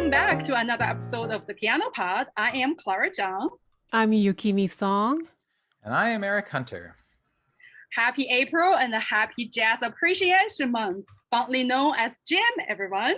Welcome back to another episode of the Piano Pod. I am Clara Zhang. I'm Yukimi Song. And I am Eric Hunter. Happy April and a happy Jazz Appreciation Month, fondly known as JIM, everyone.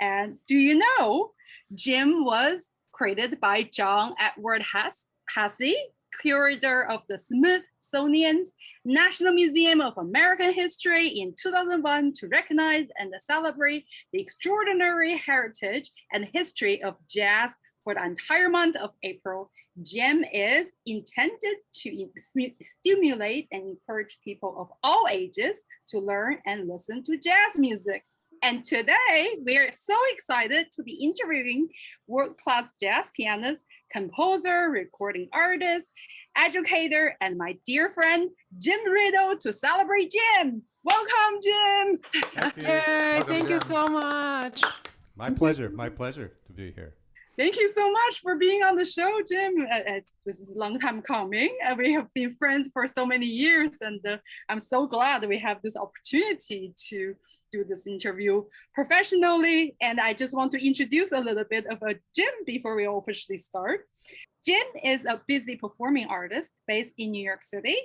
And do you know, JIM was created by John Edward Hasse, curator of the Smithsonian National Museum of American History in 2001 to recognize and celebrate the extraordinary heritage and history of jazz for the entire month of April. JIM is intended to stimulate and encourage people of all ages to learn and listen to jazz music. And today, we are so excited to be interviewing world-class jazz pianist, composer, recording artist, educator, and my dear friend, Jim Ridl, to celebrate JIM. Welcome, Jim. Thank you. Hey, thank you so much. My pleasure to be here. Thank you so much for being on the show, Jim. This is a long time coming. We have been friends for so many years, and I'm so glad that we have this opportunity to do this interview professionally. And I just want to introduce a little bit of Jim before we officially start. Jim is a busy performing artist based in New York City,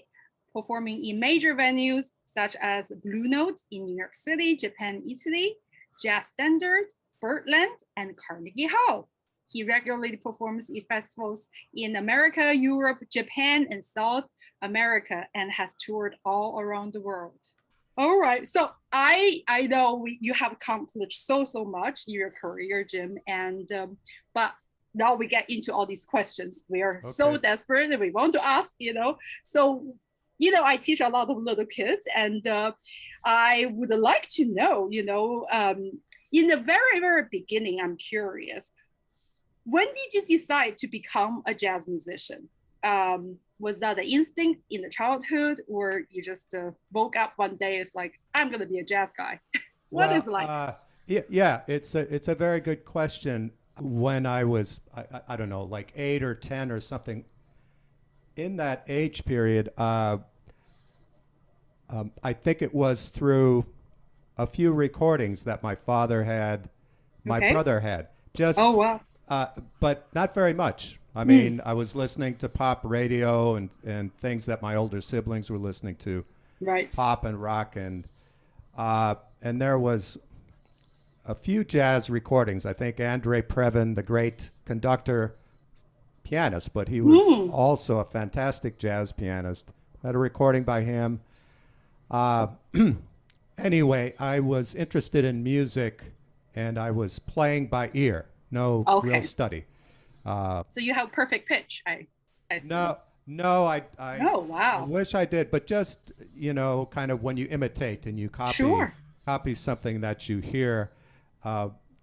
performing in major venues such as Blue Note in New York City, Japan, Italy, Jazz Standard, Birdland, and Carnegie Hall. He regularly performs in festivals in America, Europe, Japan, and South America, and has toured all around the world. All right, so I know you have accomplished so much in your career, Jim, and but now we get into all these questions. We are so desperate and we want to ask, So, I teach a lot of little kids, and I would like to know, in the very, very beginning, I'm curious, when did you decide to become a jazz musician? Was that an instinct in the childhood, or you just woke up one day, it's like, I'm going to be a jazz guy? What is it like? Yeah, it's a very good question. When I was, I don't know, like 8 or 10 or something, in that age period, I think it was through a few recordings that my father had, my brother had. Just, oh, wow. But not very much. I mean, I was listening to pop radio and things that my older siblings were listening to, right? Pop and rock, and there was a few jazz recordings. I think Andre Previn, the great conductor, pianist, but he was also a fantastic jazz pianist. I had a recording by him. Anyway, I was interested in music, and I was playing by ear. No real study. So you have perfect pitch, I assume. No, I oh, wow. I wish I did, but just, kind of when you imitate and you copy something that you hear.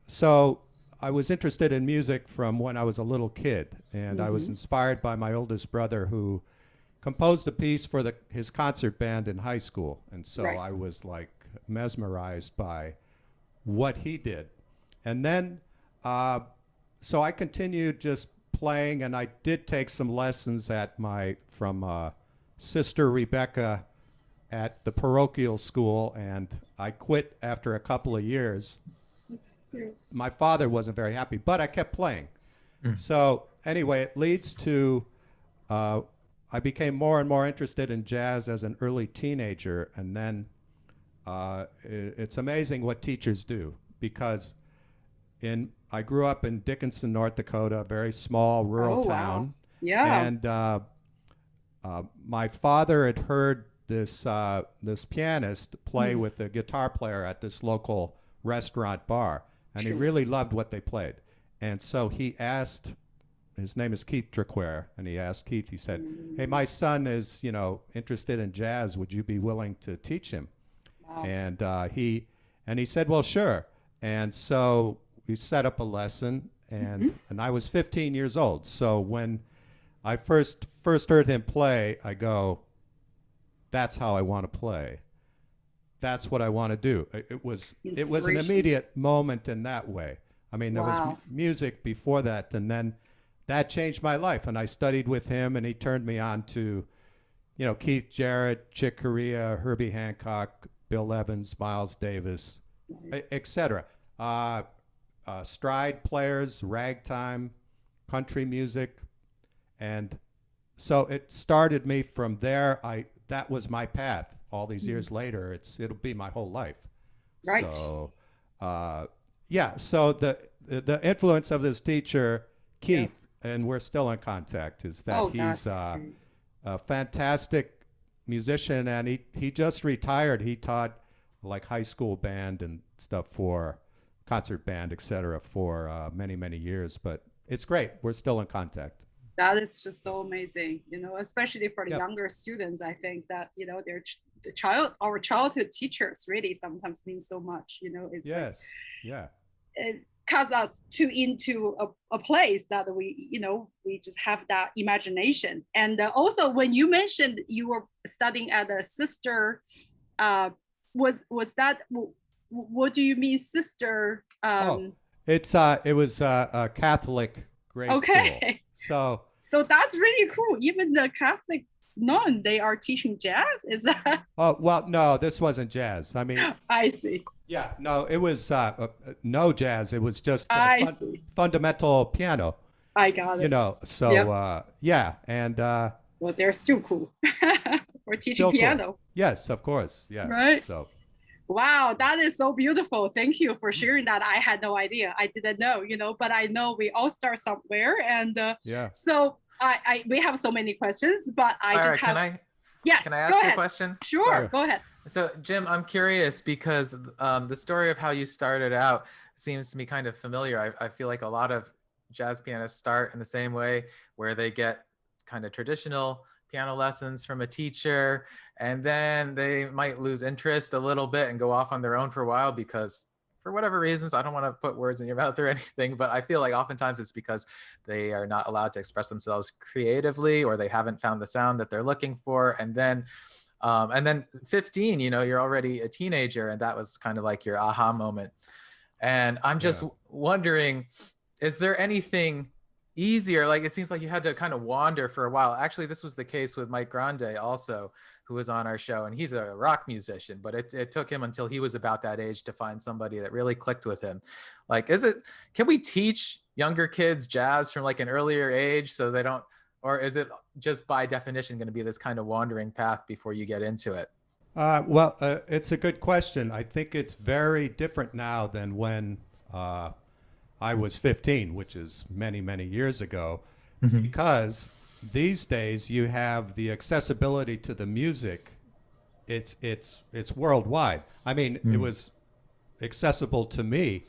So I was interested in music from when I was a little kid, and I was inspired by my oldest brother, who composed a piece for his concert band in high school. And so I was like mesmerized by what he did. And then so I continued just playing, and I did take some lessons from Sister Rebecca at the parochial school, and I quit after a couple of years. My father wasn't very happy, but I kept playing. So anyway, it leads to I became more and more interested in jazz as an early teenager, and then it's amazing what teachers do, because I grew up in Dickinson, North Dakota, a very small rural town. Wow. Yeah. And my father had heard this pianist play with a guitar player at this local restaurant bar, and he really loved what they played. And so he asked, his name is Keith Triquare, and he asked Keith, he said, hey, my son is, interested in jazz. Would you be willing to teach him? Wow. And he said, well, sure. And so we set up a lesson, and I was 15 years old. So when I first heard him play, I go, that's how I want to play. That's what I want to do. It was an immediate moment in that way. I mean, there was music before that, and then that changed my life. And I studied with him, and he turned me on to, Keith Jarrett, Chick Corea, Herbie Hancock, Bill Evans, Miles Davis, etc. stride players, ragtime, country music, and so it started me from there. That was my path. All these years later, it'll be my whole life. Right. So, yeah. So the influence of this teacher, Keith, and we're still in contact, is that he's a fantastic musician, and he just retired. He taught like high school band and stuff for concert band, etc. for many years. But it's great. We're still in contact. That is just so amazing, especially for the younger students. I think that our childhood teachers really sometimes mean so much. It's it cuts us into a place that we just have that imagination. And also, when you mentioned you were studying at a sister, was that, what do you mean, sister? It was a Catholic grade school. So that's really cool. Even the Catholic nun, they are teaching jazz. Is that? Oh well, no, this wasn't jazz. I mean, I see. Yeah, no, it was no jazz. It was just fundamental piano. I got it. So yeah, and well, they're still cool. We're teaching piano. Cool. Yes, of course. Yeah. Right. So. Wow, that is so beautiful. Thank you for sharing that. I had no idea. I didn't know, but I know we all start somewhere. And so we have so many questions, but Can I ask you a question? Sure, go ahead. So Jim, I'm curious because the story of how you started out seems to me kind of familiar. I feel like a lot of jazz pianists start in the same way, where they get kind of traditional piano lessons from a teacher, and then they might lose interest a little bit and go off on their own for a while because, for whatever reasons, I don't want to put words in your mouth or anything, but I feel like oftentimes it's because they are not allowed to express themselves creatively, or they haven't found the sound that they're looking for. And then 15, you're already a teenager, and that was kind of like your aha moment. And I'm just wondering, is there anything easier? Like, it seems like you had to kind of wander for a while. Actually, this was the case with Mike Grande also, who was on our show, and he's a rock musician, but it took him until he was about that age to find somebody that really clicked with him. Like, can we teach younger kids jazz from like an earlier age so they don't, or is it just by definition going to be this kind of wandering path before you get into it? Well, it's a good question. I think it's very different now than when I was 15, which is many years ago, because these days you have the accessibility to the music. It's worldwide. I mean, it was accessible to me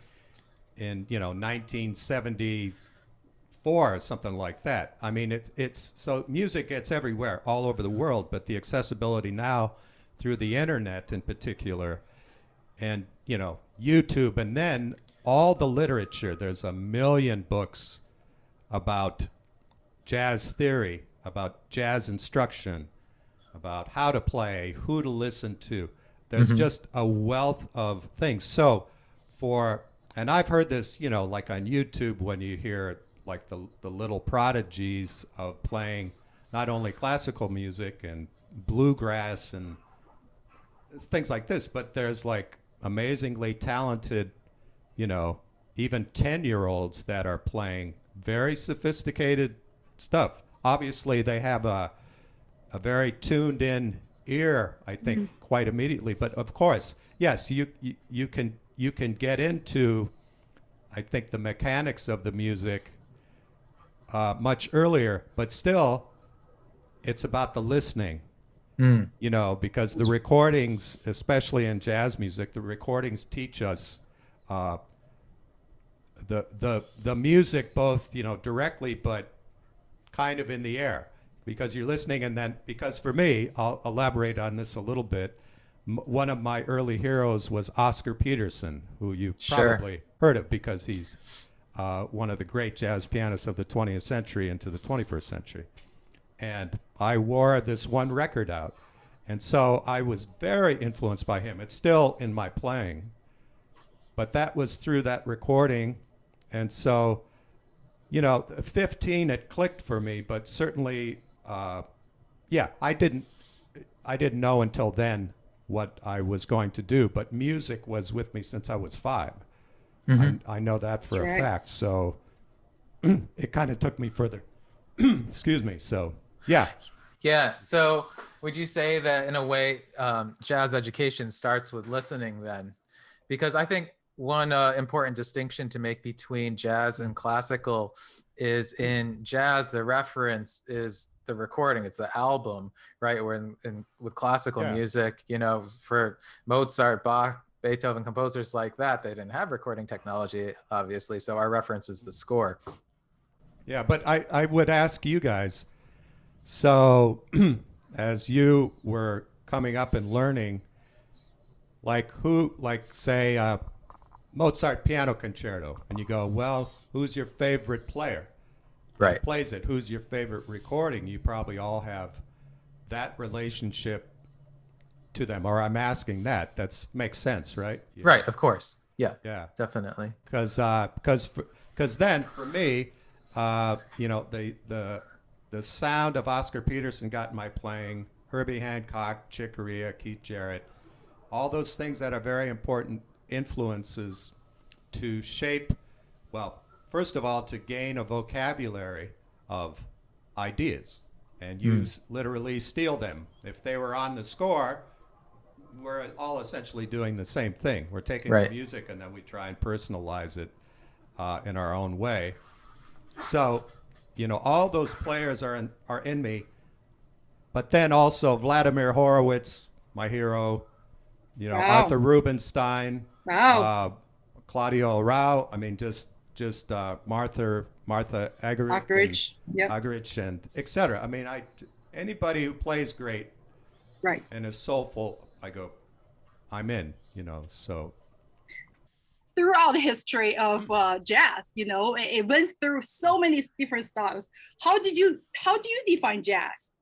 in 1974 or something like that. I mean, it's so music gets everywhere, all over the world, but the accessibility now through the internet in particular, and YouTube, and then all the literature. There's a million books about jazz theory, about jazz instruction, about how to play, who to listen to. There's just a wealth of things. So and I've heard this, like on YouTube, when you hear like the little prodigies of playing not only classical music and bluegrass and things like this, but there's like amazingly talented, even 10-year-olds that are playing very sophisticated stuff. Obviously, they have a very tuned in ear, I think, quite immediately. But of course, yes, you can get into, I think, the mechanics of the music much earlier. But still, it's about the listening. Because the recordings, especially in jazz music, the recordings teach us the music both, directly, but kind of in the air, because you're listening. And then, because for me, I'll elaborate on this a little bit. One of my early heroes was Oscar Peterson, who you've probably heard of, because he's one of the great jazz pianists of the 20th century into the 21st century. And I wore this one record out. And so I was very influenced by him. It's still in my playing. But that was through that recording. And so, 15, it clicked for me. But certainly, I didn't know until then what I was going to do. But music was with me since I was 5. I know that for a fact. So it kind of took me further. Excuse me. So, yeah. Yeah. So would you say that in a way, jazz education starts with listening then? Because I think one important distinction to make between jazz and classical is in jazz, the reference is the recording, it's the album, right? Where with classical music, you know, for Mozart, Bach, Beethoven, composers like that, they didn't have recording technology, obviously. So our reference is the score. Yeah, but I would ask you guys, so as you were coming up and learning, like say Mozart piano concerto, and you go, well, who's your favorite player? Right. Who plays it? Who's your favorite recording? You probably all have that relationship to them, or I'm asking that. That makes sense, right? Right, of course. Yeah. Yeah. Definitely. Because then for me, you know, the sound of Oscar Peterson got in my playing, Herbie Hancock, Chick Corea, Keith Jarrett, all those things that are very important influences to shape, well, first of all, to gain a vocabulary of ideas and use, literally steal them. If they were on the score, we're all essentially doing the same thing. We're taking the music and then we try and personalize it in our own way. So, you know, all those players are in me. But then also Vladimir Horowitz, my hero, you know, Arthur Rubinstein, Claudio Aural. I mean, just Martha Argerich, and etc. I mean, anybody who plays great, and is soulful, I go, I'm in. You know, so. Throughout the history of jazz, you know, it went through so many different styles. How do you define jazz?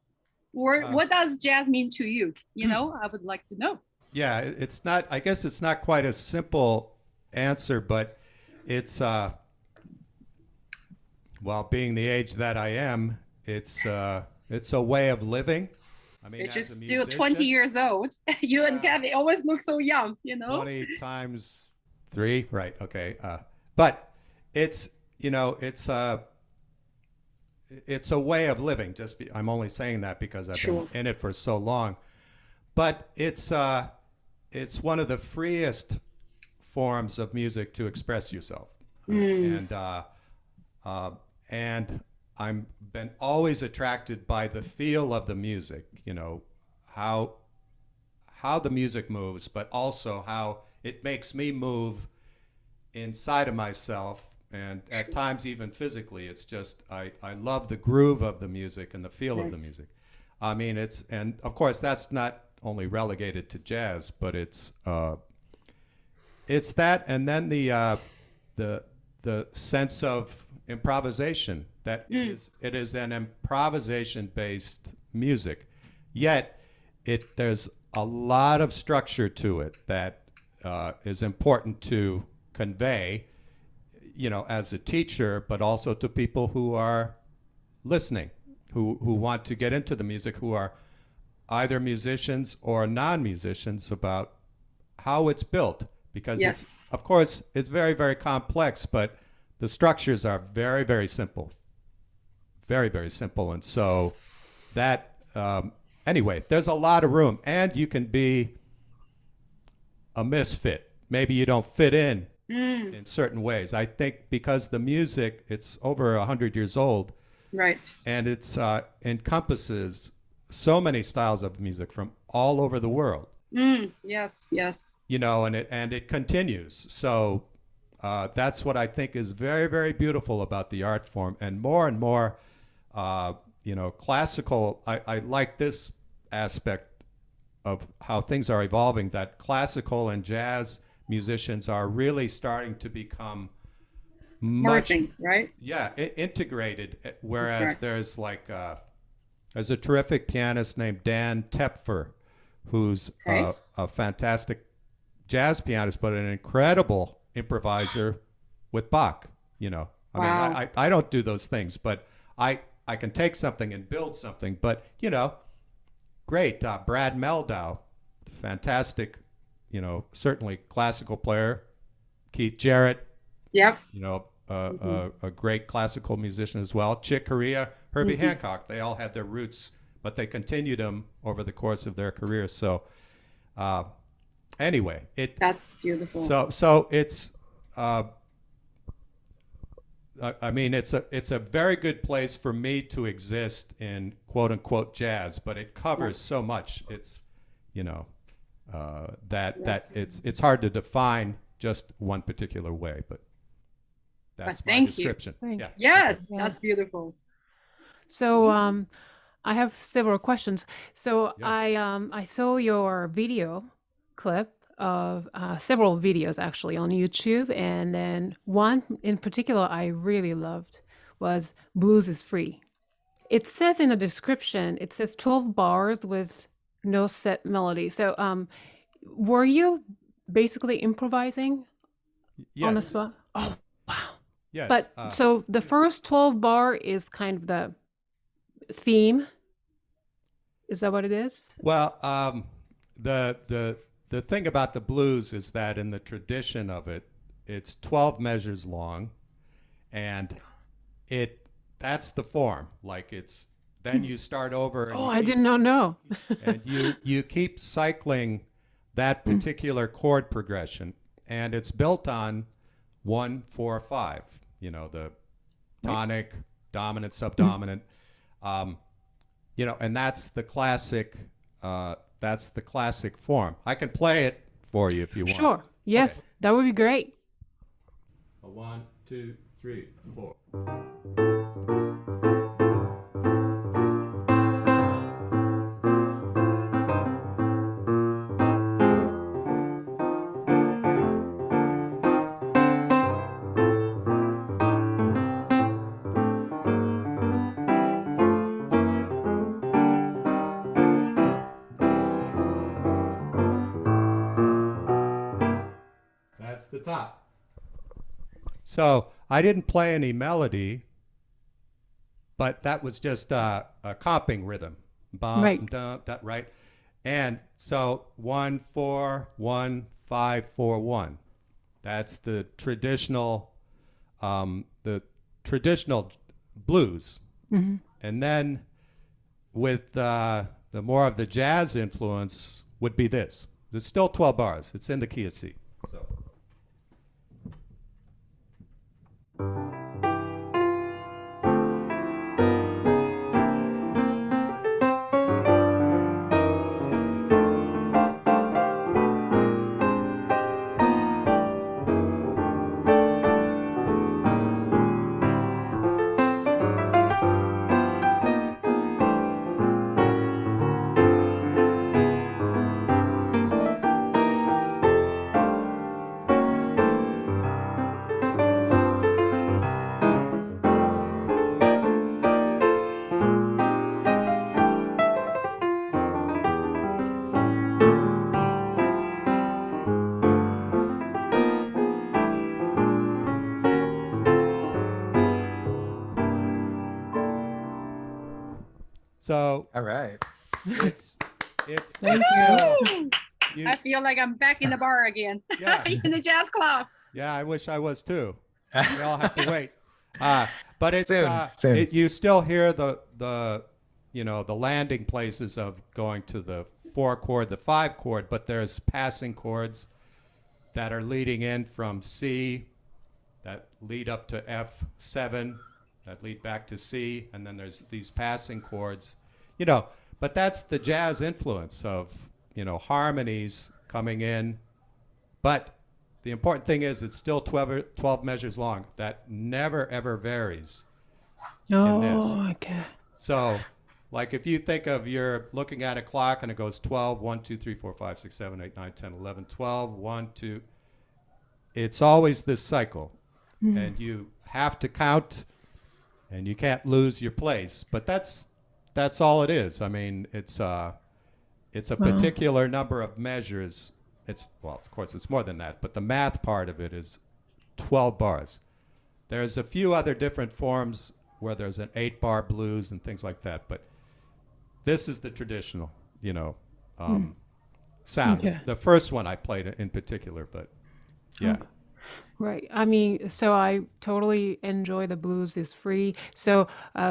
Or what does jazz mean to you? You know, I would like to know. Yeah, it's not, I guess it's not quite a simple answer, but it's, well, being the age that I am, it's a way of living. I mean, it's just still 20 years old. You and Kathy always look so young, you know? 20 times 3, right, okay. But it's, you know, it's a way of living. I'm only saying that because I've been in it for so long. But it's one of the freest forms of music to express yourself. And I'm been always attracted by the feel of the music, you know, how the music moves, but also how it makes me move inside of myself, and at times even physically. It's just, I love the groove of the music and the feel of the music. I mean, and of course that's not only relegated to jazz, but it's that, and then the sense of improvisation, that it is an improvisation based music, yet there's a lot of structure to it that is important to convey, you know, as a teacher, but also to people who are listening, who want to get into the music, who are either musicians or non-musicians, about how it's built, because it's, of course, it's very, very complex, but the structures are very, very simple. Very, very simple. And so that, anyway, there's a lot of room, and you can be a misfit. Maybe you don't fit in certain ways. I think because the music, it's over 100 years old. Right. And it's encompasses so many styles of music from all over the world. Yes, yes. You know, and it continues. So that's what I think is very, very beautiful about the art form. And more, you know, classical, I like this aspect of how things are evolving, that classical and jazz musicians are really starting to become merging, right? Yeah, integrated. Whereas there's like there's a terrific pianist named Dan Tepfer, who's a fantastic jazz pianist, but an incredible improviser with Bach. You know, I mean, I don't do those things, but I can take something and build something. But you know, great. Brad Meldau, fantastic. You know, certainly classical player. Keith Jarrett, Yep. You know, a great classical musician as well. Chick Corea, Herbie Hancock, they all had their roots, but they continued them over the course of their careers. So anyway, that's beautiful. So it's I mean, it's a very good place for me to exist in quote unquote jazz, but it covers so much. It's, you know, that it's hard to define just one particular way, but that's my description. Yeah. Yes, that's beautiful. So I have several questions. So I saw your video clip of several videos actually on YouTube, and then one in particular I really loved was Blues is Free. It says in the description, it says 12 bars with no set melody. So were you basically improvising on the spot? Oh, wow. Yes. But so the first 12 bar is kind of the theme. Is that what it is? Well, the thing about the blues is that in the tradition of it, it's 12 measures long, and that's the form. Like it's then you start over. And I did not know. And you keep cycling that particular chord progression, and it's built on 1, 4, 5. You know, the tonic, dominant, subdominant. You know, and that's the classic. That's the classic form. I can play it for you if you want. Sure. Yes, okay. That would be great. 1, 2, 3, 4. The top. So I didn't play any melody, but that was just a comping rhythm. Bum, right. Dum, da, right. And so 1, 4, 1, 5, 4, 1. That's the traditional blues. Mm-hmm. And then with the more of the jazz influence would be this. There's still 12 bars. It's in the key of C. So. So all right, it's Thank you. I feel like I'm back in the bar again. Yeah. In the jazz club. Yeah, I wish I was too. We all have to wait. But it's soon. You still hear the you know, the landing places of going to the 4 chord, the 5 chord, but there's passing chords that are leading in from C that lead up to F7 that lead back to C, and then there's these passing chords, you know, but that's the jazz influence of, you know, harmonies coming in. But the important thing is it's still 12 measures long. That never, ever varies in this. Okay. So, like if you think of you're looking at a clock and it goes 12, 1, 2, 3, 4, 5, 6, 7, 8, 9, 10, 11, 12, 1, 2. It's always this cycle. Mm-hmm. And you have to count, and you can't lose your place. But that's all it is. I mean, it's a particular number of measures. Well, of course, it's more than that. But the math part of it is 12 bars. There's a few other different forms where there's an 8-bar blues and things like that. But this is the traditional, you know, sound. Okay. The first one I played in particular, but yeah. Right. I mean, so I totally enjoy the blues is free. So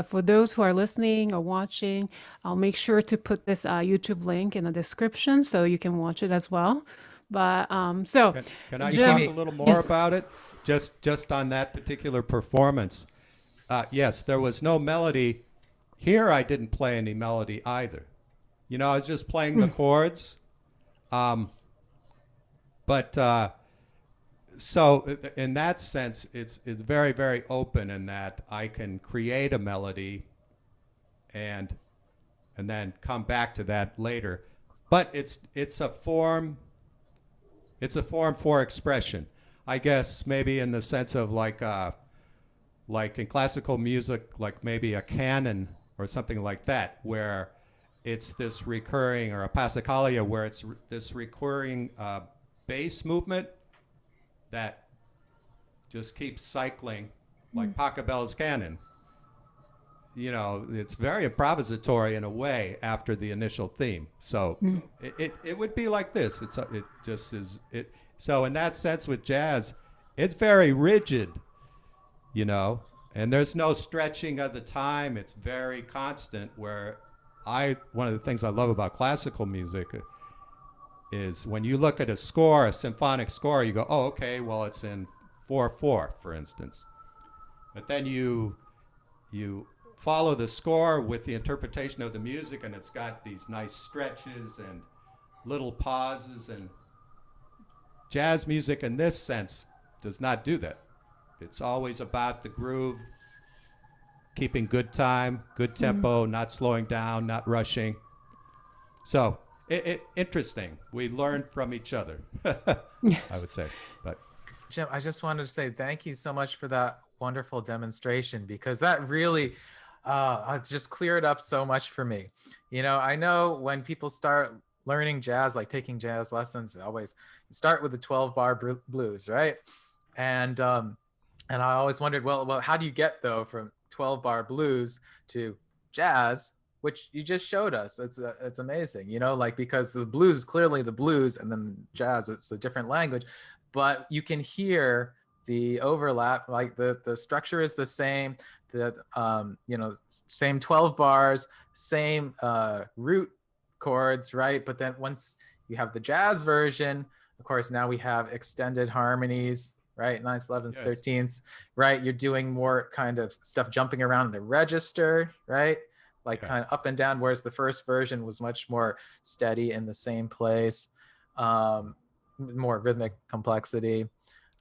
for those who are listening or watching, I'll make sure to put this YouTube link in the description so you can watch it as well. But so, Can I talk Jim, a little more yes. about it? Just on that particular performance. Yes, there was no melody. Here I didn't play any melody either. You know, I was just playing the chords. But so in that sense, it's very, very open in that I can create a melody and then come back to that later. But it's a form for expression. I guess maybe in the sense of like in classical music, like maybe a canon or something like that, where it's this recurring, or a passacaglia, where it's this recurring bass movement that just keeps cycling, like Pachelbel's canon. You know, it's very improvisatory in a way after the initial theme. So it would be like this. It just is it. So in that sense, with jazz, it's very rigid, you know, and there's no stretching of the time. It's very constant. Where one of the things I love about classical music is when you look at a score, a symphonic score, you go, oh, okay, well, it's in 4/4, for instance. But then you follow the score with the interpretation of the music, and it's got these nice stretches and little pauses. And jazz music, in this sense, does not do that. It's always about the groove, keeping good time, good tempo, not slowing down, not rushing. So interesting. We learn from each other, Yes. I would say. But Jim, I just wanted to say thank you so much for that wonderful demonstration, because that really just cleared up so much for me. You know, I know when people start learning jazz, like taking jazz lessons, you start with the 12-bar blues, right? And I always wondered, well, how do you get though from 12-bar blues to jazz, which you just showed us? It's amazing, you know, like, because the blues is clearly the blues, and then jazz, it's a different language, but you can hear the overlap. Like the structure is the same, the you know, same 12 bars, same root chords, right? But then once you have the jazz version, of course, now we have extended harmonies, right? 9ths, 11ths, Yes. 13ths, right? You're doing more kind of stuff jumping around the register, right? Like kind of up and down, whereas the first version was much more steady in the same place, more rhythmic complexity.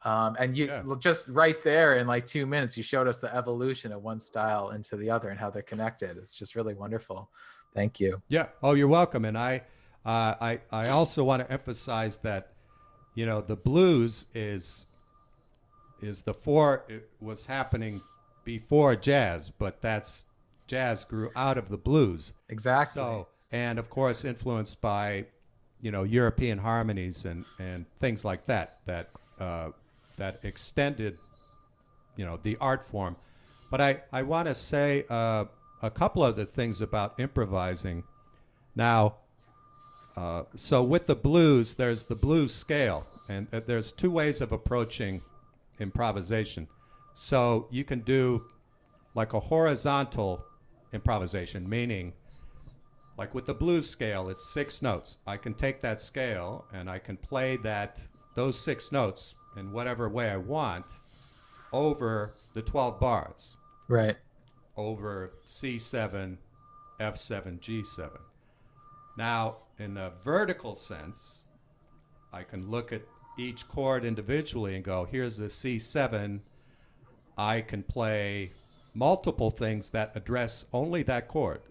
And you just right there in like 2 minutes, you showed us the evolution of one style into the other and how they're connected. It's just really wonderful. Thank you. Yeah. Oh, you're welcome. And I also want to emphasize that, you know, the blues is it was happening before jazz, but jazz grew out of the blues. Exactly. So, and of course, influenced by, you know, European harmonies and things like that extended, you know, the art form. But I want to say a couple other things about improvising. Now, so with the blues, there's the blues scale, and there's two ways of approaching improvisation. So you can do like a horizontal improvisation, meaning like with the blues scale, it's 6 notes. I can take that scale and I can play those 6 notes in whatever way I want over the 12 bars. Right. Over C7, F7, G7. Now, in a vertical sense, I can look at each chord individually and go, here's the C7. I can play multiple things that address only that chord.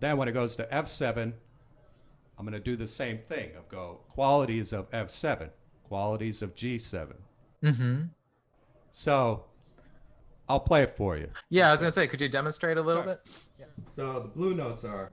Then when it goes to F7, I'm going to do the same thing. I'll go qualities of F7, qualities of G7. Mm-hmm. So I'll play it for you. Yeah, I was going to say, could you demonstrate a little bit? Yeah. So the blue notes are...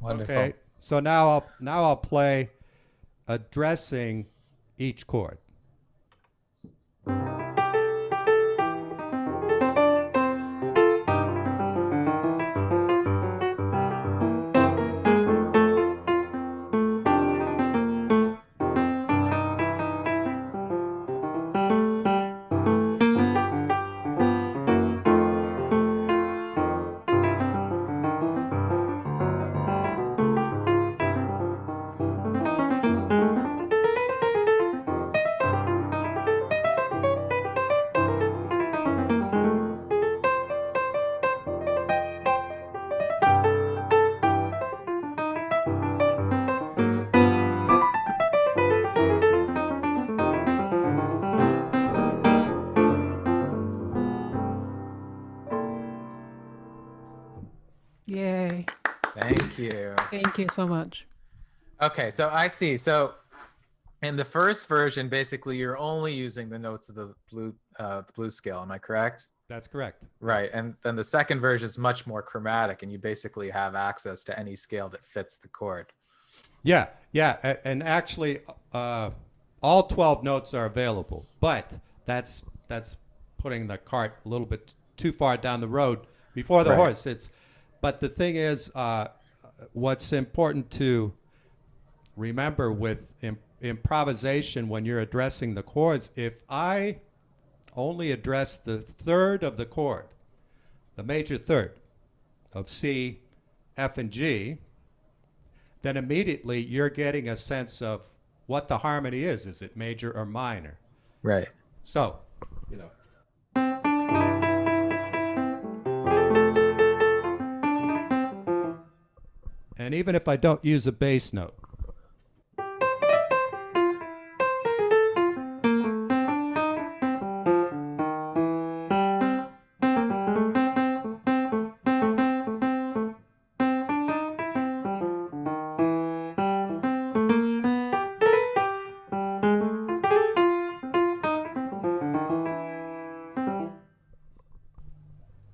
Wonderful. Okay, so now I'll play addressing each chord. Yay. Thank you. Thank you so much. Okay, so I see. So in the first version, basically, you're only using the notes of the blues scale. Am I correct? That's correct. Right, and then the second version is much more chromatic, and you basically have access to any scale that fits the chord. Yeah, and actually, all 12 notes are available, but that's putting the cart a little bit too far down the road before the horse. But the thing is, what's important to remember with improvisation when you're addressing the chords, if I only address the third of the chord, the major third of C, F, and G, then immediately you're getting a sense of what the harmony is. Is it major or minor? Right. So, you know. And even if I don't use a bass note,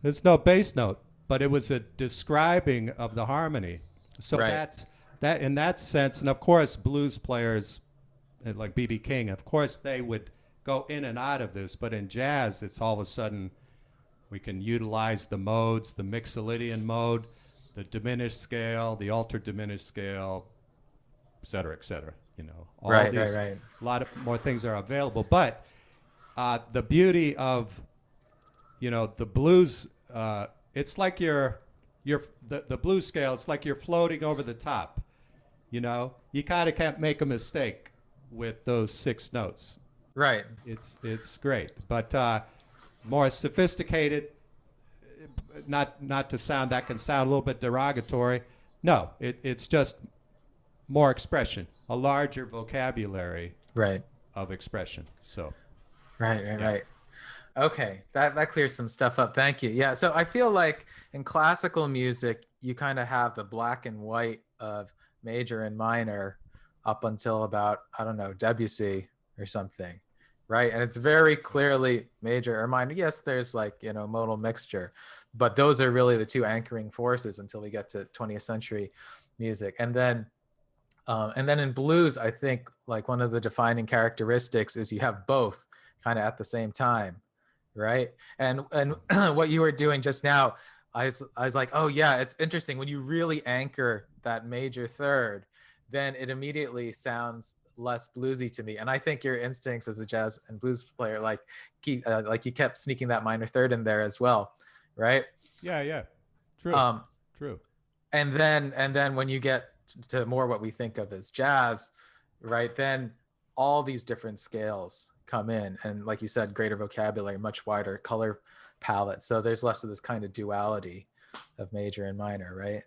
there's no bass note, but it was a describing of the harmony. So that's that in that sense. And of course, blues players like B.B. King, of course, they would go in and out of this. But in jazz, it's all of a sudden we can utilize the modes, the Mixolydian mode, the diminished scale, the altered diminished scale, et cetera, et cetera. You know, all these, a lot of more things are available. But the beauty of, you know, the blues, it's like the blues scale, it's like you're floating over the top. You know, you kind of can't make a mistake with those 6 notes. Right. It's great, but more sophisticated. Not to sound, that can sound a little bit derogatory. No, it's just more expression, a larger vocabulary of expression. So. Right. Okay, that clears some stuff up. Thank you. Yeah, so I feel like in classical music, you kind of have the black and white of major and minor up until about, I don't know, Debussy or something, right? And it's very clearly major or minor. Yes, there's like, you know, modal mixture, but those are really the two anchoring forces until we get to 20th century music. And then in blues, I think like one of the defining characteristics is you have both kind of at the same time. Right. And what you were doing just now, I was like, oh yeah, it's interesting. When you really anchor that major third, then it immediately sounds less bluesy to me. And I think your instincts as a jazz and blues player, like you kept sneaking that minor third in there as well. Right. Yeah. True. True. And then when you get to more what we think of as jazz, right, then all these different scales come in, and like you said, greater vocabulary, much wider color palette, so there's less of this kind of duality of major and minor, right?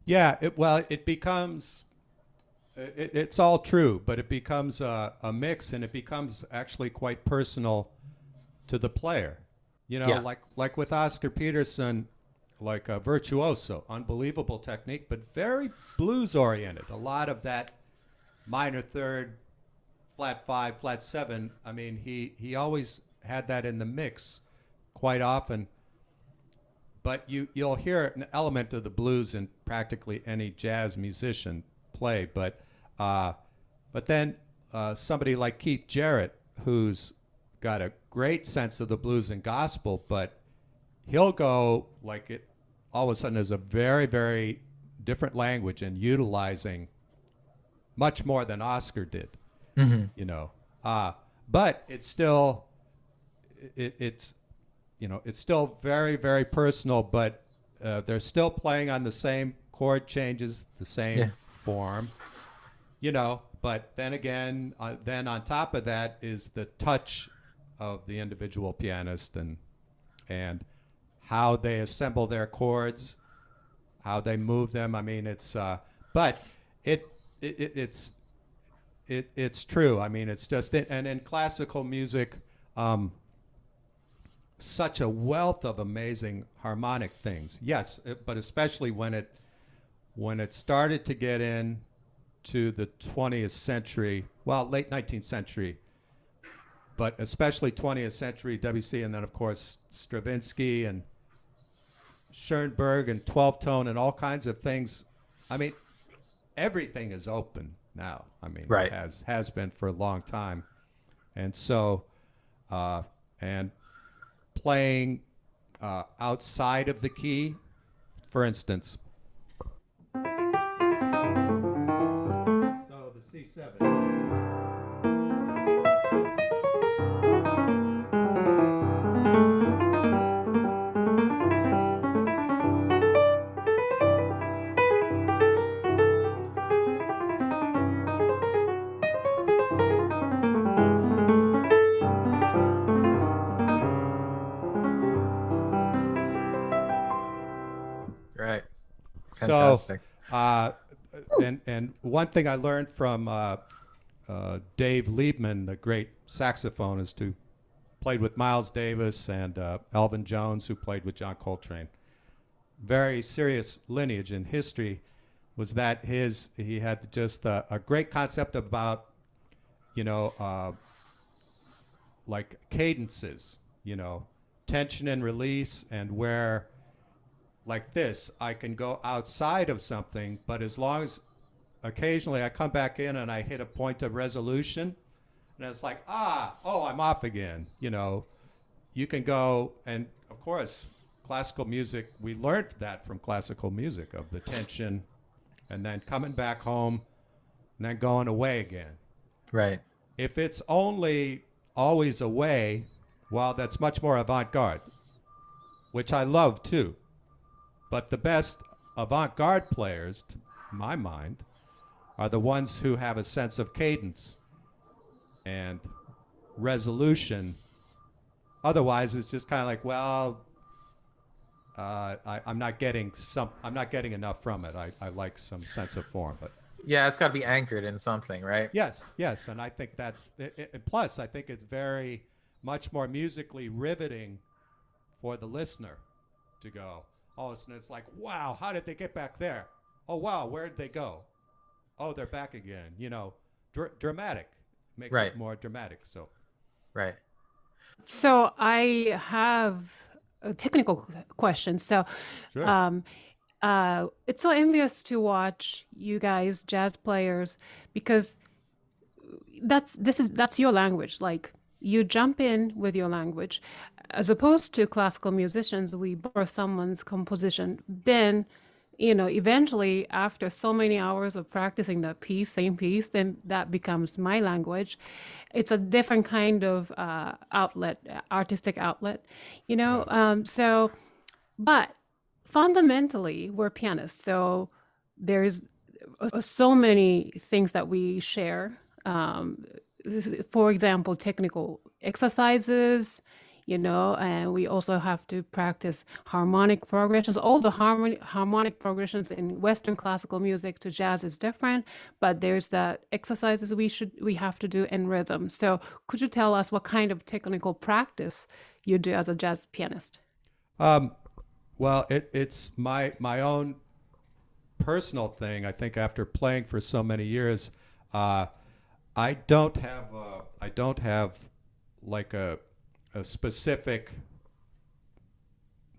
Yeah, it becomes, it's all true, but it becomes a mix, and it becomes actually quite personal to the player, you know. Like with Oscar Peterson, like a virtuoso, unbelievable technique, but very blues oriented. A lot of that minor third, flat 5, flat 7. I mean, he always had that in the mix quite often. but you'll hear an element of the blues in practically any jazz musician play. But then somebody like Keith Jarrett, who's got a great sense of the blues and gospel, but he'll go like it all of a sudden is a very, very different language and utilizing much more than Oscar did, you know. But it's still, it's still very, very personal, but they're still playing on the same chord changes, the same form, you know. But then again, then on top of that is the touch of the individual pianist and how they assemble their chords, how they move them. I mean, it's but it's true. I mean, it's just and in classical music, such a wealth of amazing harmonic things. Yes, but especially when it started to get in to the 20th century, well, late 19th century, but especially 20th century WC, and then of course Stravinsky and Schoenberg and 12-tone and all kinds of things. I mean, everything is open now. I mean, right. It has been for a long time, and so and playing outside of the key, for instance. So the C7. Right. Fantastic. So, and one thing I learned from Dave Liebman, the great saxophonist who played with Miles Davis, and Elvin Jones, who played with John Coltrane, very serious lineage in history, was that he had just a great concept about, you know, like cadences, you know, tension and release, and where, like this, I can go outside of something, but as long as occasionally I come back in and I hit a point of resolution, and it's like, I'm off again. You know, you can go, and of course, classical music, we learned that from classical music, of the tension, and then coming back home, and then going away again. Right. If it's only always away, well, that's much more avant-garde, which I love too. But the best avant-garde players, to my mind, are the ones who have a sense of cadence and resolution. Otherwise, it's just kind of like, well, I'm not getting enough from it. I like some sense of form, but yeah, it's got to be anchored in something, right? Yes, and I think that's it. Plus, I think it's very much more musically riveting for the listener to go, oh, and it's like, wow, how did they get back there? Oh, wow, where did they go? Oh, they're back again. You know, dramatic. Makes it more dramatic. So, right. So I have a technical question. So, sure. It's so envious to watch you guys, jazz players, because that's your language. Like, you jump in with your language, as opposed to classical musicians. We borrow someone's composition, then, you know, eventually after so many hours of practicing that piece, same piece, then that becomes my language. It's a different kind of outlet, artistic outlet, you know. But fundamentally, we're pianists, so there's so many things that we share. For example, technical exercises, you know, and we also have to practice harmonic progressions. All the harmonic progressions in Western classical music to jazz is different, but there's the exercises we have to do in rhythm. So could you tell us what kind of technical practice you do as a jazz pianist? Well, it's my own personal thing. I think after playing for so many years, I don't have like a specific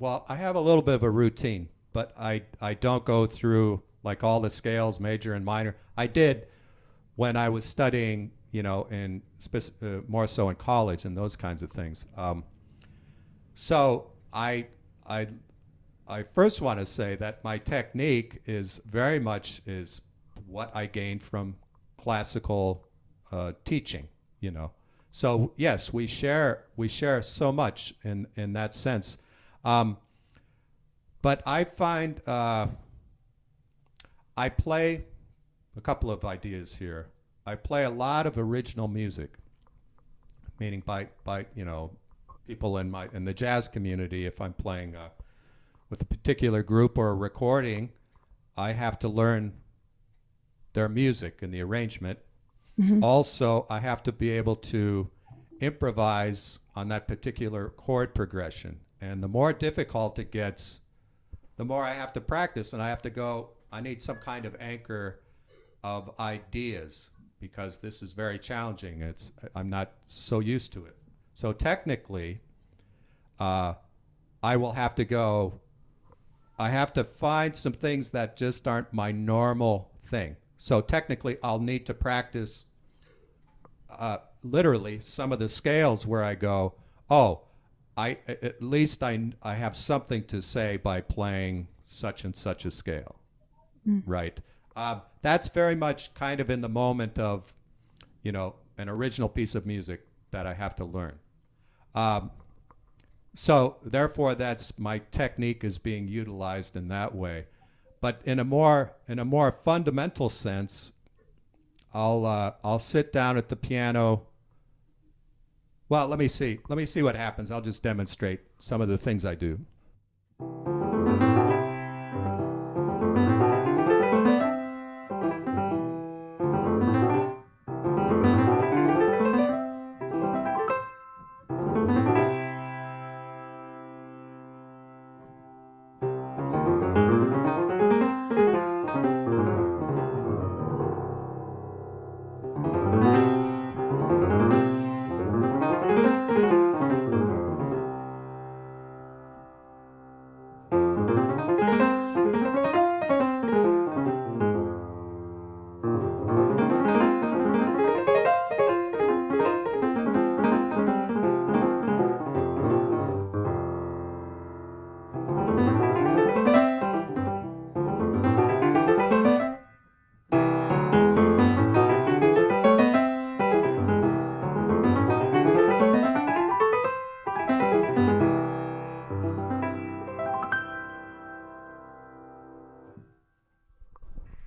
Well, I have a little bit of a routine, but I don't go through like all the scales, major and minor. I did when I was studying, you know, in more so in college and those kinds of things. So I first want to say that my technique is very much is what I gained from classical teaching, you know. So yes, we share so much in that sense. But I find I play a couple of ideas here. I play a lot of original music, meaning by you know, people in the jazz community. If I'm playing with a particular group or a recording, I have to learn their music and the arrangement. Mm-hmm. Also, I have to be able to improvise on that particular chord progression. And the more difficult it gets, the more I have to practice, and I have to go, I need some kind of anchor of ideas, because this is very challenging. I'm not so used to it. So technically, I will have to go, I have to find some things that just aren't my normal thing. So technically, I'll need to practice literally some of the scales where I go, oh, at least I have something to say by playing such and such a scale, right? That's very much kind of in the moment of, you know, an original piece of music that I have to learn. So therefore, that's my technique is being utilized in that way. But in a more fundamental sense, I'll sit down at the piano. Well, let me see what happens. I'll just demonstrate some of the things I do.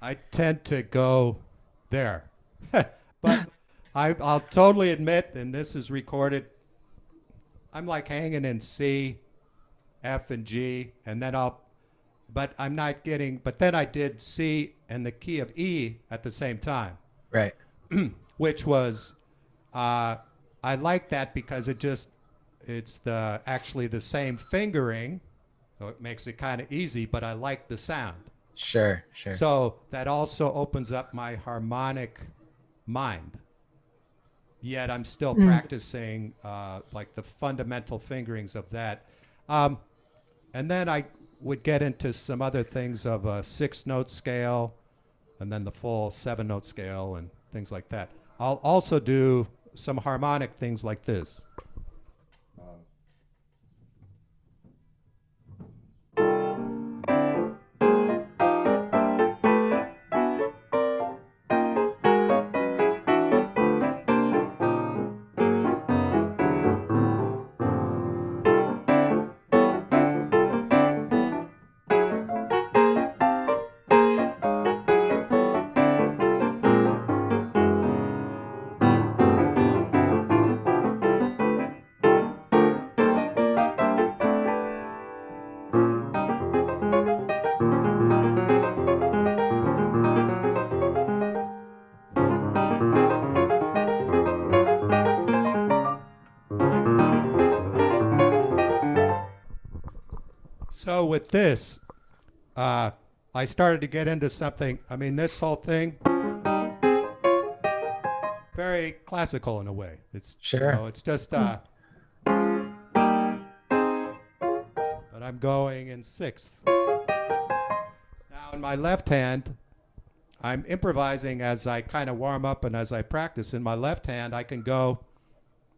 I tend to go there. But I'll totally admit, and this is recorded, I'm like hanging in C, F, and G, and then but I'm not getting, but then I did C and the key of E at the same time. Right. Which was, I like that because it's actually the same fingering, so it makes it kind of easy, but I like the sound. Sure. So that also opens up my harmonic mind. Yet I'm still practicing like the fundamental fingerings of that. And then I would get into some other things of a 6-note scale and then the full 7-note scale and things like that. I'll also do some harmonic things like this. So with this, I started to get into something. I mean, this whole thing, very classical in a way. It's sure. You know, it's just. But I'm going in sixths. Now in my left hand, I'm improvising as I kind of warm up and as I practice. In my left hand, I can go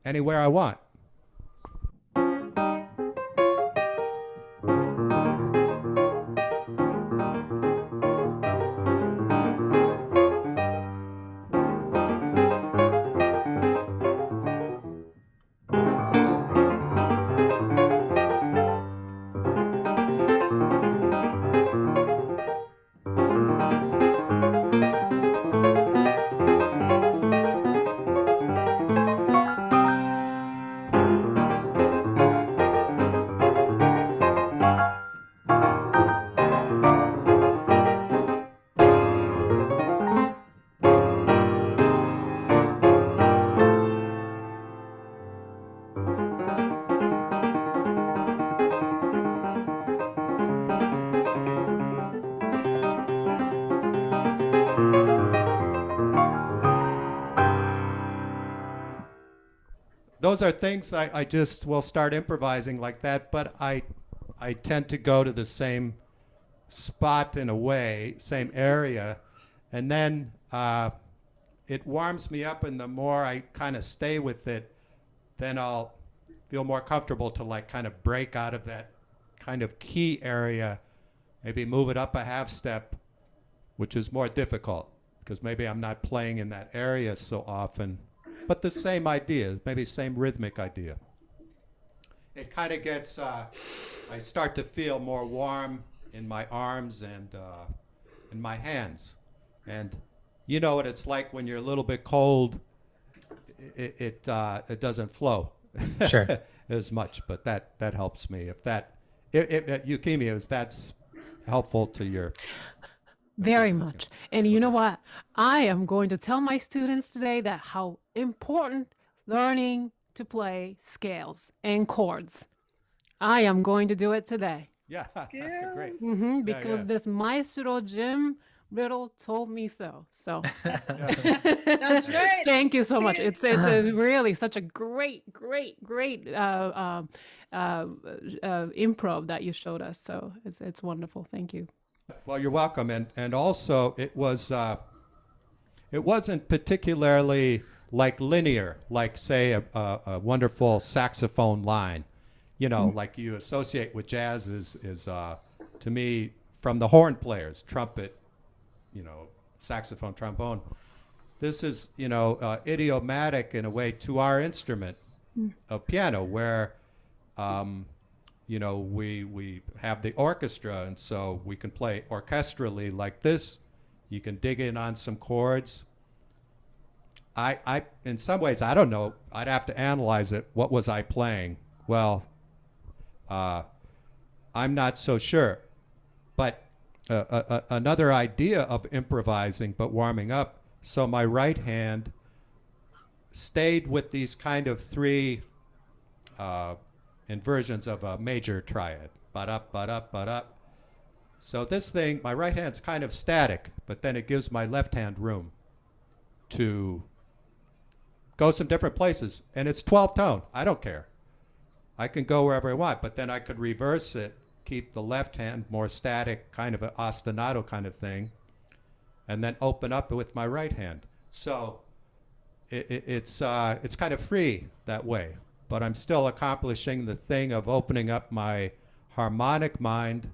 anywhere I want. Those are things I just will start improvising like that, but I tend to go to the same spot in a way, same area, and then it warms me up, and the more I kind of stay with it, then I'll feel more comfortable to like kind of break out of that kind of key area, maybe move it up a half step, which is more difficult because maybe I'm not playing in that area so often. But the same idea, maybe same rhythmic idea. It kind of gets, I start to feel more warm in my arms and in my hands. And you know what it's like when you're a little bit cold, it doesn't flow Sure. as much, but that helps me. If Yukimi, if that's helpful to your... Very much. And you know what? I am going to tell my students today that how important learning to play scales and chords. I am going to do it today. Yeah, great. Because this maestro Jim Ridl told me so. So That's right. thank you so much. It's a really such a great improv that you showed us. So it's wonderful. Thank you. Well, you're welcome. And also it wasn't particularly like linear, like say a wonderful saxophone line, you know, like you associate with jazz is to me from the horn players, trumpet, you know, saxophone, trombone. This is, you know, idiomatic in a way to our instrument of piano where, you know, we have the orchestra, and so we can play orchestrally like this. You can dig in on some chords. I in some ways, I don't know. I'd have to analyze it. What was I playing? Well, I'm not so sure. But another idea of improvising, but warming up. So my right hand stayed with these kind of three inversions of a major triad. Ba-da, ba-da, ba-da. So this thing, my right hand's kind of static, but then it gives my left hand room to go some different places. And it's 12 tone. I don't care. I can go wherever I want, but then I could reverse it, keep the left hand more static, kind of an ostinato kind of thing, and then open up with my right hand. So it's kind of free that way. But I'm still accomplishing the thing of opening up my harmonic mind.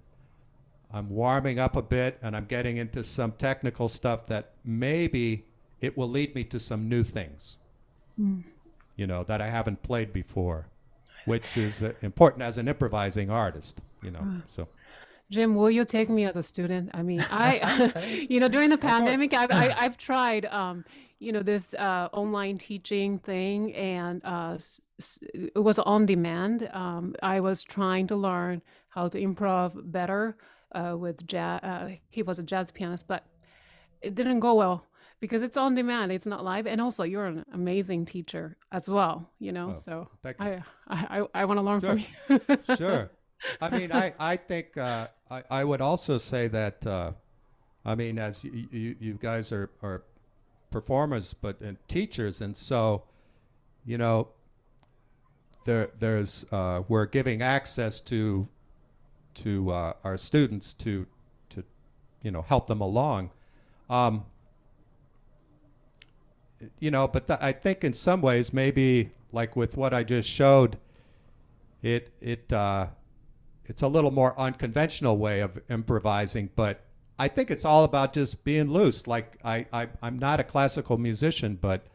I'm warming up a bit, and I'm getting into some technical stuff that maybe it will lead me to some new things, you know, that I haven't played before, which is important as an improvising artist, you know. So, Jim, will you take me as a student? I mean, you know, during the pandemic, I've tried, you know, this online teaching thing, and it was on demand. I was trying to learn how to improv better with jazz. He was a jazz pianist, but it didn't go well because it's on demand. It's not live, and also you're an amazing teacher as well. You know, so I want to learn from you. Sure. I mean, I think I would also say that I mean, as you guys are performers, but teachers, and so, you know, there's we're giving access to to our students to help them along. But I think in some ways, maybe like with what I just showed, it's a little more unconventional way of improvising, but I think it's all about just being loose. Like I'm not a classical musician, but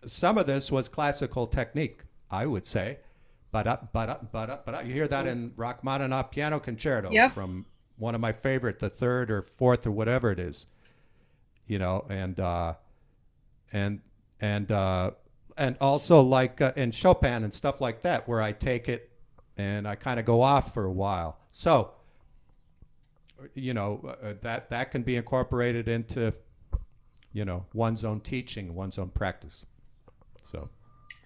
some of this was classical technique, I would say. But you hear that in Rachmaninoff piano concerto from one of my favorite, the third or fourth or whatever it is, and also like in Chopin and stuff like that, where I take it and I kind of go off for a while. So, that can be incorporated into, one's own teaching, one's own practice. So.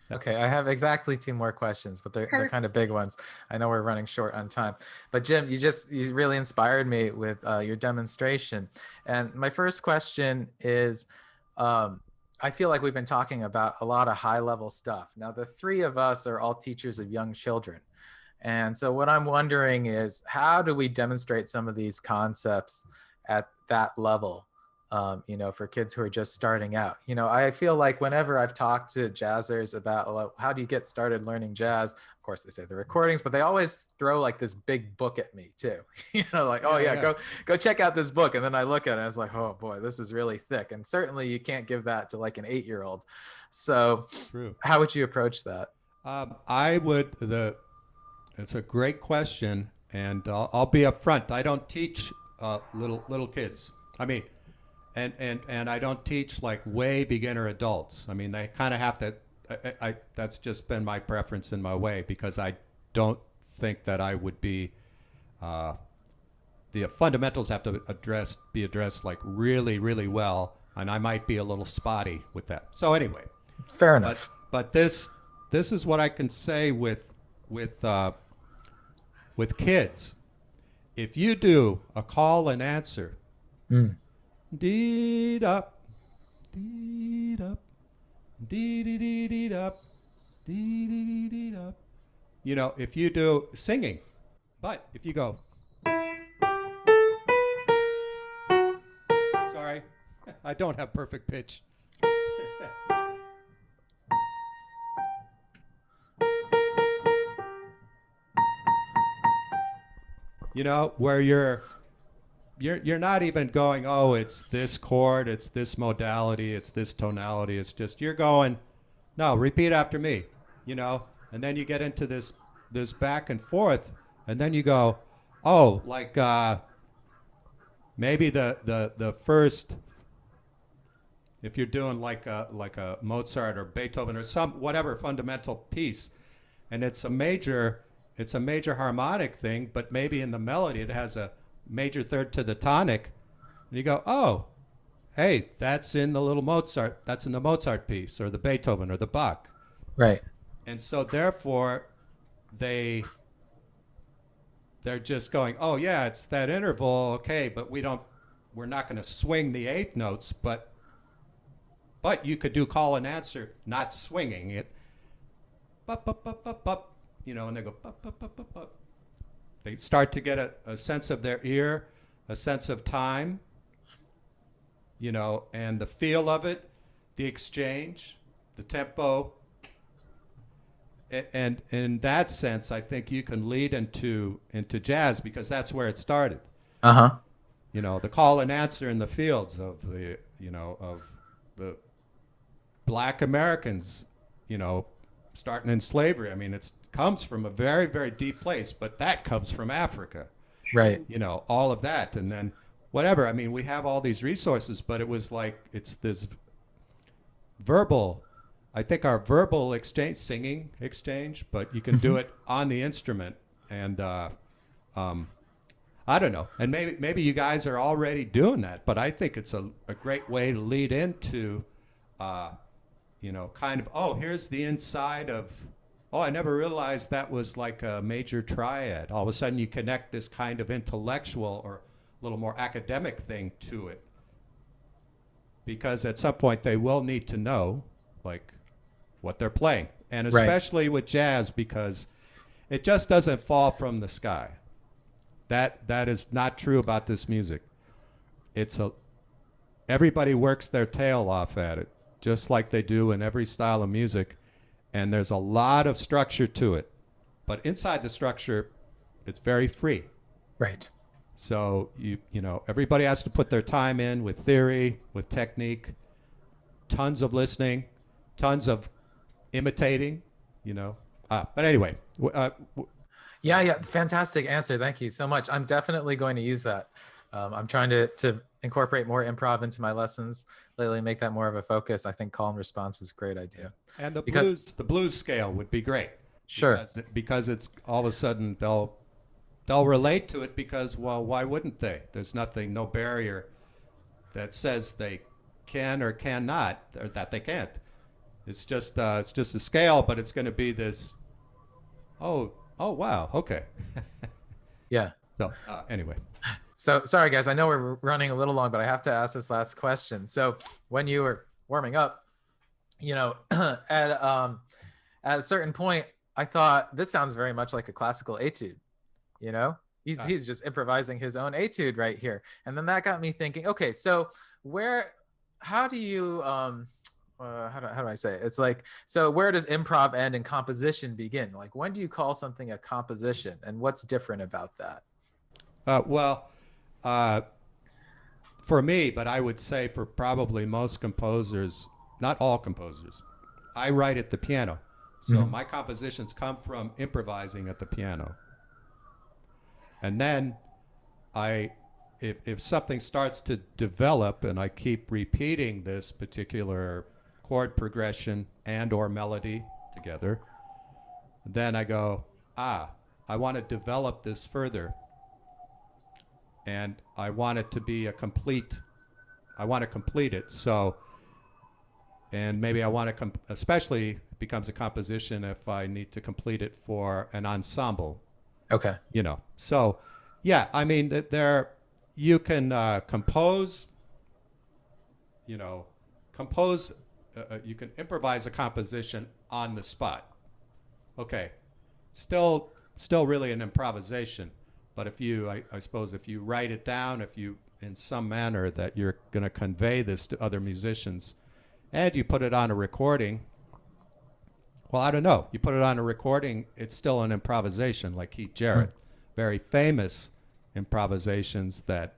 Okay, I have exactly 2 more questions, but they're kind of big ones. I know we're running short on time. But Jim, you really inspired me with your demonstration. And my first question is, I feel like we've been talking about a lot of high-level stuff. Now, the 3 of us are all teachers of young children. And so what I'm wondering is, how do we demonstrate some of these concepts at that level? For kids who are just starting out. I feel like whenever I've talked to jazzers about how do you get started learning jazz, of course they say the recordings, but they always throw like this big book at me too. Go check out this book. And then I look at it and I was like, oh boy, this is really thick. And certainly you can't give that to like an 8-year-old. So True. How would you approach that? It's a great question. And I'll be upfront. I don't teach little kids. And I don't teach like way beginner adults. They kind of have to, that's just been my preference in my way, because I don't think that I would be, the fundamentals have to be addressed like really, really well. And I might be a little spotty with that. So anyway. Fair enough. But this is what I can say with kids. If you do a call and answer, Deed up, deed up, deed up, deed up. If you do singing, but if you go, sorry, I don't have perfect pitch. Where you're not even going, oh, it's this chord, it's this modality, it's this tonality. It's just you're going, no, repeat after me, and then you get into this back and forth, and then you go, oh, like maybe the first, if you're doing like a Mozart or Beethoven or some whatever fundamental piece, and it's a major harmonic thing, but maybe in the melody it has a major third to the tonic, and you go, oh, hey, that's in the little Mozart, that's in the Mozart piece or the Beethoven or the Bach. Right. And so therefore they're just going, oh yeah, it's that interval, okay, but we're not going to swing the 8th notes, but you could do call and answer not swinging it, and they go They start to get a sense of their ear, a sense of time, and the feel of it, the exchange, the tempo. And in that sense, I think you can lead into jazz, because that's where it started. Uh-huh. The call and answer in the fields of the Black Americans, starting in slavery. It comes from a very, very deep place, but that comes from Africa. Right. All of that. And then whatever. We have all these resources, but it was like, it's this verbal, I think our verbal exchange, singing exchange, but you can do it on the instrument. And I don't know. And maybe you guys are already doing that, but I think it's a great way to lead into, kind of, oh, here's the inside of, oh, I never realized that was like a major triad. All of a sudden you connect this kind of intellectual or a little more academic thing to it. Because at some point they will need to know, like, what they're playing. And especially with jazz, because it just doesn't fall from the sky. That is not true about this music. Everybody works their tail off at it, just like they do in every style of music, and there's a lot of structure to it. But inside the structure, it's very free. Right. So you know, everybody has to put their time in with theory, with technique, tons of listening, tons of imitating, you know. But anyway. Yeah, fantastic answer. Thank you so much. I'm definitely going to use that. I'm trying to incorporate more improv into my lessons lately, make that more of a focus. I think call and response is a great idea. And the blues scale would be great. Sure. Because it's all of a sudden they'll relate to it because, well, why wouldn't they? There's no barrier that says they can or cannot, or that they can't. It's just a scale, but it's going to be this, oh wow, okay. Yeah. So anyway. So sorry guys, I know we're running a little long, but I have to ask this last question. So when you were warming up, you know, at a certain point, I thought this sounds very much like a classical etude. You know, he's just improvising his own etude right here, and then that got me thinking. Okay, so how do you how do I say it? It's like, so where does improv end and composition begin? Like, when do you call something a composition, and what's different about that? For me, but I would say for probably most composers, not all composers, I write at the piano. So my compositions come from improvising at the piano. And then if something starts to develop and I keep repeating this particular chord progression and or melody together, then I go, I want to develop this further. And I want it to be I want to complete it. So, and maybe I want to, especially becomes a composition if I need to complete it for an ensemble. Okay. You know, so yeah, I mean, you can compose, you can improvise a composition on the spot. Okay, still really an improvisation, but I suppose if you write it down, if you, in some manner that you're going to convey this to other musicians, and you put it on a recording, well, I don't know. You put it on a recording, it's still an improvisation, like Keith Jarrett. Very famous improvisations that,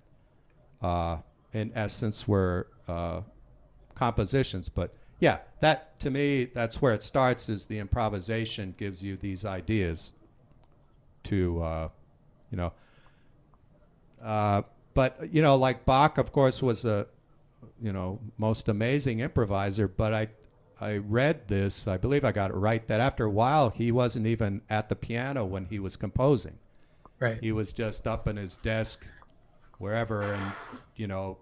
in essence, were compositions. But yeah, that, to me, that's where it starts, is the improvisation gives you these ideas to, but, like Bach, of course, was a, most amazing improviser, but I read this, I believe I got it right, that after a while he wasn't even at the piano when he was composing. Right. He was just up in his desk, wherever, and,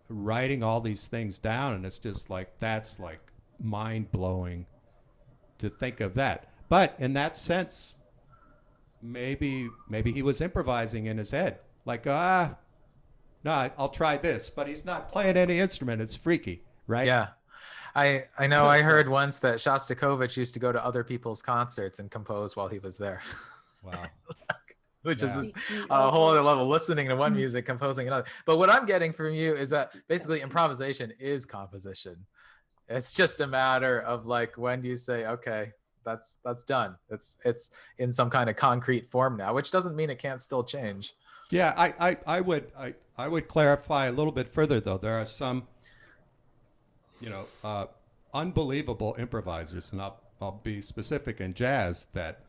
writing all these things down, and it's just like, that's like mind-blowing to think of that. But in that sense, maybe he was improvising in his head. Like, no, I'll try this, but he's not playing any instrument. It's freaky, right? Yeah. I know I heard once that Shostakovich used to go to other people's concerts and compose while he was there. Wow. Which is a whole other level, listening to one music, composing another. But what I'm getting from you is that basically improvisation is composition. It's just a matter of like, when do you say, okay, that's done. It's in some kind of concrete form now, which doesn't mean it can't still change. Yeah, I would clarify a little bit further, though. There are some, unbelievable improvisers, and I'll be specific in jazz, that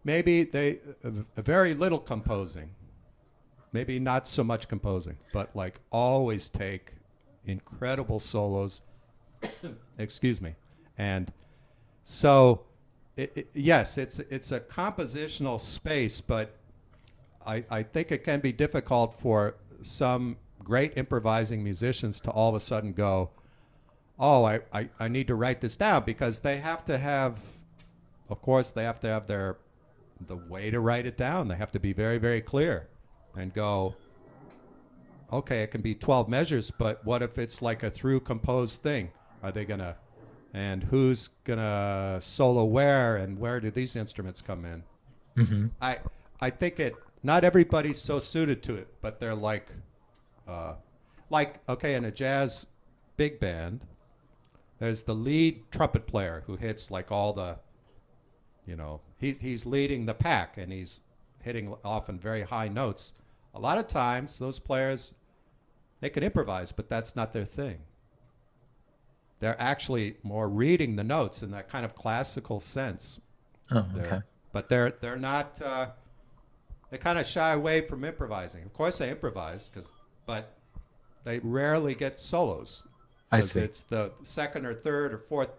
maybe they very little composing, maybe not so much composing, but like always take incredible solos. Excuse me. And so yes, it's a compositional space, but I think it can be difficult for some great improvising musicians to all of a sudden go, I need to write this down, because they have to have, of course, they have to have the way to write it down. They have to be very, very clear and go, okay, it can be 12 measures, but what if it's like a through composed thing? Are they gonna, and who's gonna solo where, and where do these instruments come in. Mm-hmm. I think not everybody's so suited to it, but they're like okay, in a jazz big band, there's the lead trumpet player who hits like all the, he's leading the pack, and he's hitting often very high notes. A lot of times those players, they can improvise, but that's not their thing. They're actually more reading the notes in that kind of classical sense. Oh, okay. But they're not, they kind of shy away from improvising. Of course they improvise, but they rarely get solos. I see. It's the second or third or fourth,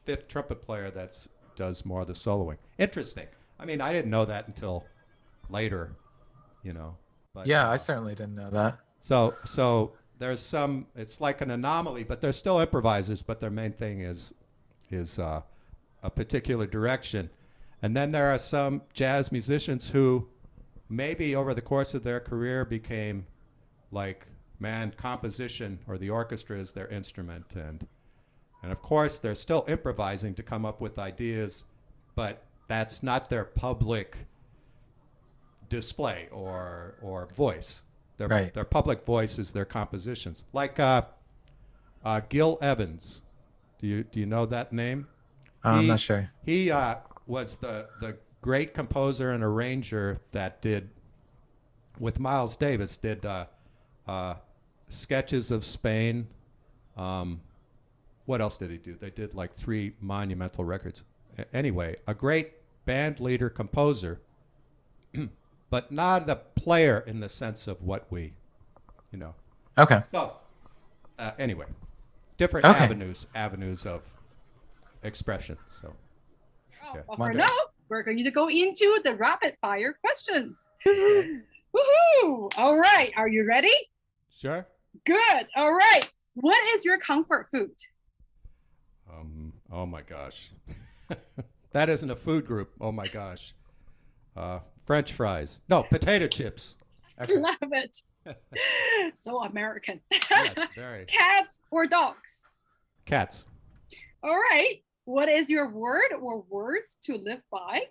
fifth trumpet player that does more of the soloing. Interesting. I mean, I didn't know that until later, But, yeah, I certainly didn't know that. So there's some, it's like an anomaly, but they're still improvisers, but their main thing is a particular direction. And then there are some jazz musicians who maybe over the course of their career became like, composition or the orchestra is their instrument. And of course, they're still improvising to come up with ideas, but that's not their public display or voice. Their public voice is their compositions. Like Gil Evans. Do you know that name? I'm not sure. He was the great composer and arranger that did, with Miles Davis, did Sketches of Spain. What else did he do? They did like 3 monumental records. Anyway, a great band leader, composer, but not a player in the sense of what we, Okay. So, anyway, different avenues of expression. So, yeah. Well, for now, we're going to go into the rapid fire questions. Woohoo! All right, are you ready? Sure. Good. All right. What is your comfort food? Oh my gosh. That isn't a food group. Oh my gosh. French fries. No, potato chips. Actually. Love it. So American. Yes, very. Cats or dogs? Cats. All right. What is your word or words to live by?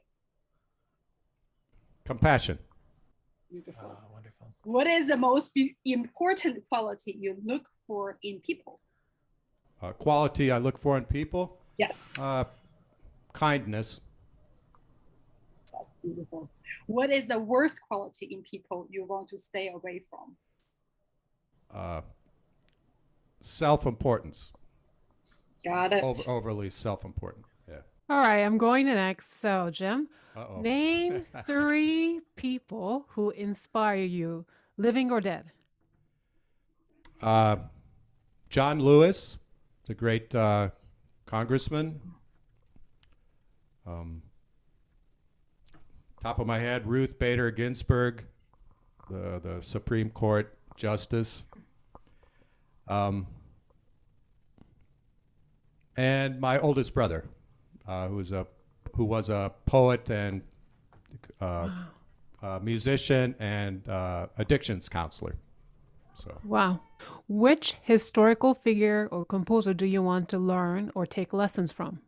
Compassion. Beautiful. Wonderful. What is the most important quality you look for in people? Quality I look for in people? Yes. Kindness. That's beautiful. What is the worst quality in people you want to stay away from? Self-importance. Got it. Overly self-important. Yeah. All right, I'm going to next. So, Jim, Uh-oh. name 3 people who inspire you, living or dead. John Lewis, the great congressman. Top of my head, Ruth Bader Ginsburg, the Supreme Court Justice. And my oldest brother, who was a poet and musician and addictions counselor. So. Wow. Which historical figure or composer do you want to learn or take lessons from,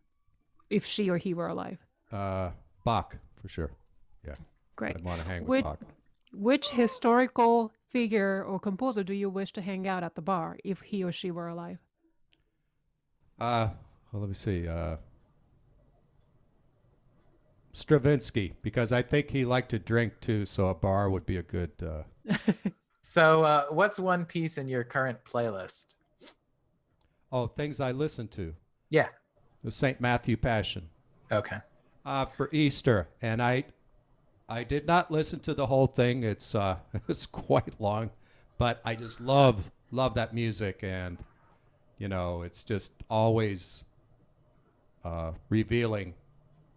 if she or he were alive? Bach, for sure. Yeah. Great. I'd want to hang with Bach. Which historical figure or composer do you wish to hang out at the bar if he or she were alive? Well, let me see. Stravinsky, because I think he liked to drink too, so a bar would be a good. So, what's one piece in your current playlist? Oh, things I listen to. Yeah. The St. Matthew Passion. Okay. For Easter, and I did not listen to the whole thing. It's quite long, but I just love that music, and it's just always revealing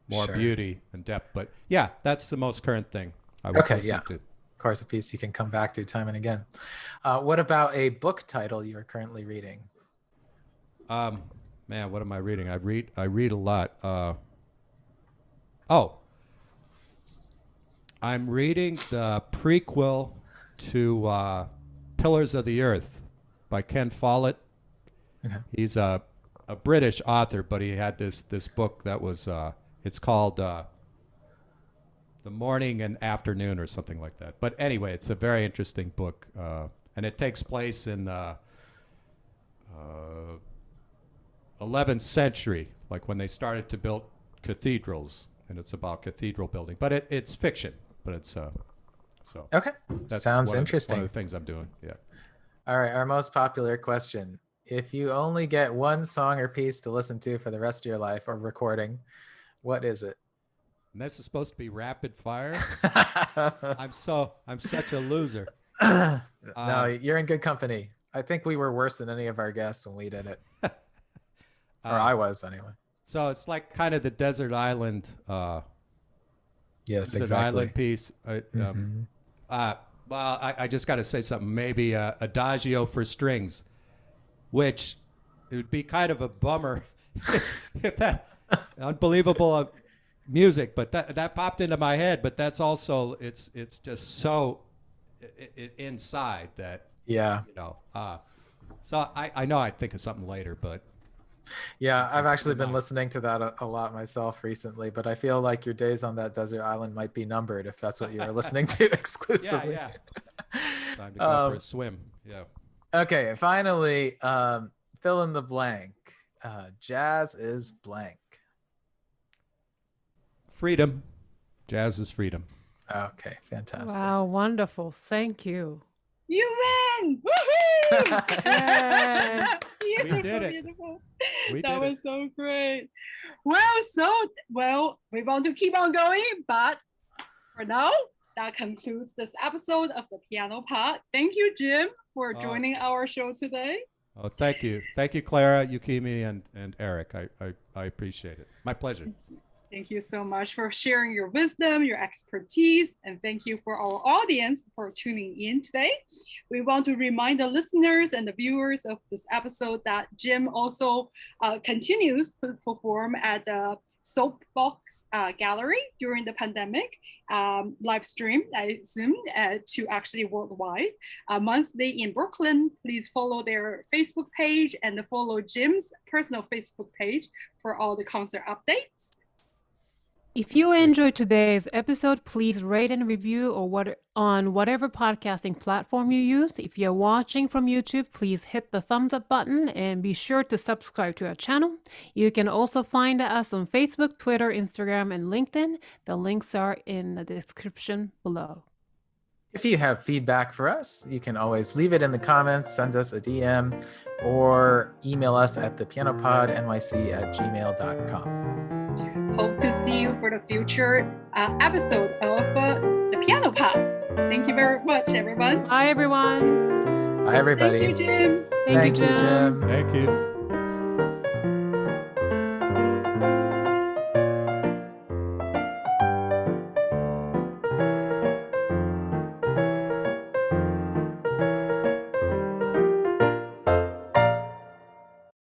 more beauty and depth. But yeah, that's the most current thing I was listening to. Of course, a piece you can come back to time and again. What about a book title you are currently reading? Man, what am I reading? I read a lot. I'm reading the prequel to Pillars of the Earth by Ken Follett. Okay. He's a a British author, but he had this book that was it's called The Morning and Afternoon or something like that. But anyway, it's a very interesting book, and it takes place in the 11th century, like when they started to build cathedrals, and it's about cathedral building. But it's fiction, but it's so. Okay, That sounds interesting. One of the things I'm doing, yeah. All right, our most popular question. If you only get one song or piece to listen to for the rest of your life or recording, what is it? And this is supposed to be rapid fire. I'm such a loser. No, you're in good company. I think we were worse than any of our guests when we did it. Or I was anyway. So it's like kind of the desert island. Yes, desert exactly. island piece. Well, I just got to say something. Maybe Adagio for strings, which it would be kind of a bummer if that unbelievable music, but that popped into my head. But that's also it's just so inside that So I know I'd think of something later, but yeah, I've actually been listening to that a lot myself recently. But I feel like your days on that desert island might be numbered if that's what you are listening to exclusively. Yeah. Time to go for a swim. Yeah. Okay, finally, fill in the blank. Jazz is blank. Freedom. Jazz is freedom. Okay, fantastic. Wow, wonderful. Thank you. You win! Woohoo! Yeah. We did it. Beautiful. We That did was so great. Well, we want to keep on going, but for now, that concludes this episode of the Piano Pod. Thank you, Jim, for joining our show today. Oh, thank you. Thank you, Clara, Yukimi, and Eric. I appreciate it. My pleasure. Thank you so much for sharing your wisdom, your expertise, and thank you for our audience for tuning in today. We want to remind the listeners and the viewers of this episode that Jim also continues to perform at the Soapbox Gallery during the pandemic, live stream, I assume, to actually worldwide. Monthly in Brooklyn. Please follow their Facebook page and follow Jim's personal Facebook page for all the concert updates. If you enjoyed today's episode, please rate and review on whatever podcasting platform you use. If you're watching from YouTube, please hit the thumbs up button and be sure to subscribe to our channel. You can also find us on Facebook, Twitter, Instagram, and LinkedIn. The links are in the description below. If you have feedback for us, you can always leave it in the comments, send us a DM, or email us at thepianopodnyc@gmail.com. Hope to see you for the future episode of the Piano Pod. Thank you very much, everyone. Bye, everyone. Bye, everybody. Thank you, Jim. Thank you, Jim. Jim. Thank you.